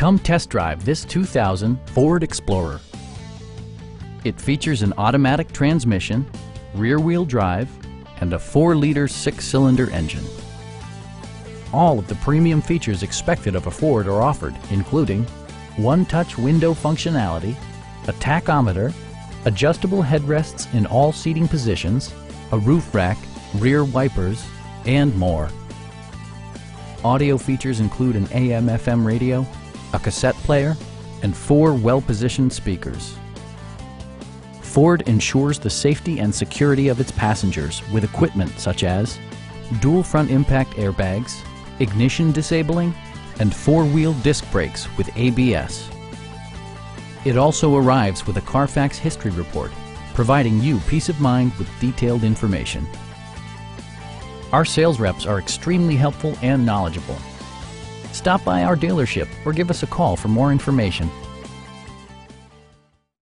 Come test drive this 2000 Ford Explorer. It features an automatic transmission, rear-wheel drive, and a 4-liter 6-cylinder engine. All of the premium features expected of a Ford are offered, including one-touch window functionality, a tachometer, adjustable headrests in all seating positions, a roof rack, rear wipers, and more. Audio features include an AM/FM radio, a cassette player, and 4 well-positioned speakers. Ford ensures the safety and security of its passengers with equipment such as dual front impact airbags, ignition disabling, and 4-wheel disc brakes with ABS. It also arrives with a Carfax history report, providing you peace of mind with detailed information. Our sales reps are extremely helpful and knowledgeable. Stop by our dealership or give us a call for more information.